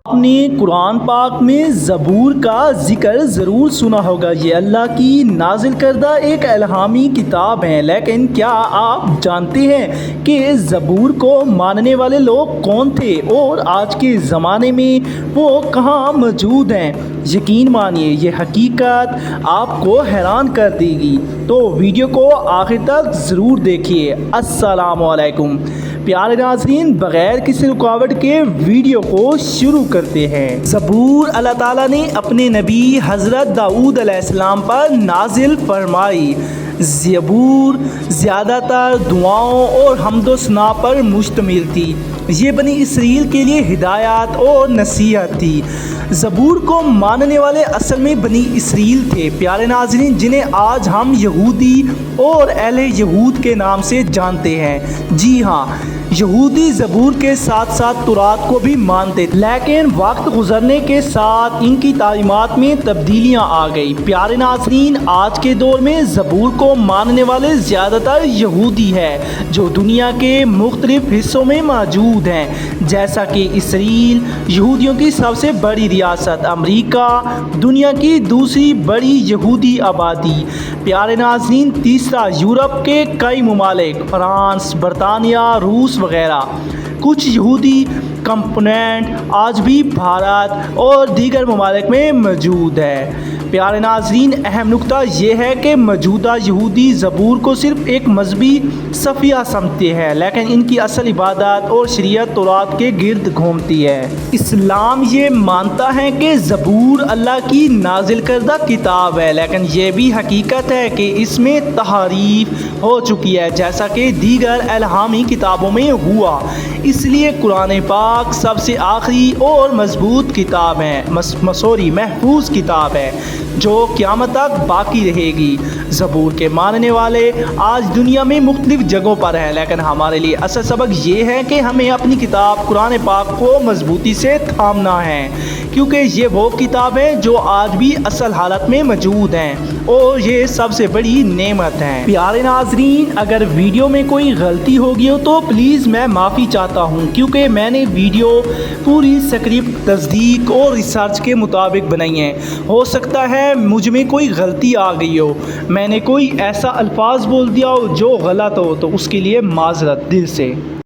آپ نے قرآن پاک میں زبور کا ذکر ضرور سنا ہوگا۔ یہ اللہ کی نازل کردہ ایک الہامی کتاب ہے، لیکن کیا آپ جانتے ہیں کہ زبور کو ماننے والے لوگ کون تھے اور آج کے زمانے میں وہ کہاں موجود ہیں؟ یقین مانیے یہ حقیقت آپ کو حیران کر دے گی، تو ویڈیو کو آخر تک ضرور دیکھیے۔ السلام علیکم پیارے ناظرین، بغیر کسی رکاوٹ کے ویڈیو کو شروع کرتے ہیں۔ زبور اللہ تعالیٰ نے اپنے نبی حضرت داؤد علیہ السلام پر نازل فرمائی۔ زبور زیادہ تر دعاؤں اور حمد و ثنا پر مشتمل تھی۔ یہ بنی اسرائیل کے لیے ہدایت اور نصیحت تھی۔ زبور کو ماننے والے اصل میں بنی اسرائیل تھے پیارے ناظرین، جنہیں آج ہم یہودی اور اہل یہود کے نام سے جانتے ہیں۔ جی ہاں، یہودی زبور کے ساتھ ساتھ تورات کو بھی مانتے تھے، لیکن وقت گزرنے کے ساتھ ان کی تعلیمات میں تبدیلیاں آ گئی۔ پیارے ناظرین، آج کے دور میں زبور کو ماننے والے زیادہ تر یہودی ہیں جو دنیا کے مختلف حصوں میں موجود ہیں، جیسا کہ اسرائیل یہودیوں کی سب سے بڑی ریاست، امریکہ دنیا کی دوسری بڑی یہودی آبادی، پیارے ناظرین تیسرا یورپ کے کئی ممالک، فرانس، برطانیہ، روس وغیرہ۔ کچھ یہودی کمپوننٹ آج بھی بھارت اور دیگر ممالک میں موجود ہے۔ پیارے ناظرین، اہم نکتہ یہ ہے کہ موجودہ یہودی زبور کو صرف ایک مذہبی صفحہ سمجھتے ہیں، لیکن ان کی اصل عبادت اور شریعت تورات کے گرد گھومتی ہے۔ اسلام یہ مانتا ہے کہ زبور اللہ کی نازل کردہ کتاب ہے، لیکن یہ بھی حقیقت ہے کہ اس میں تحریف ہو چکی ہے، جیسا کہ دیگر الہامی کتابوں میں ہوا۔ اس لیے قرآن پاک سب سے آخری اور مضبوط کتاب ہے، محفوظ کتاب ہے جو قیامت تک باقی رہے گی۔ زبور کے ماننے والے آج دنیا میں مختلف جگہوں پر ہیں، لیکن ہمارے لیے اصل سبق یہ ہے کہ ہمیں اپنی کتاب قرآن پاک کو مضبوطی سے تھامنا ہے، کیونکہ یہ وہ کتاب ہے جو آج بھی اصل حالت میں موجود ہیں اور یہ سب سے بڑی نعمت ہے۔ پیارے ناظرین، اگر ویڈیو میں کوئی غلطی ہوگی ہو تو پلیز میں معافی چاہتا ہوں، کیونکہ میں نے ویڈیو پوری اسکرپٹ، تصدیق اور ریسرچ کے مطابق بنائی ہے۔ ہو سکتا ہے مجھ میں کوئی غلطی آ گئی ہو، میں نے کوئی ایسا الفاظ بول دیا ہو جو غلط ہو، تو اس کے لیے معذرت دل سے۔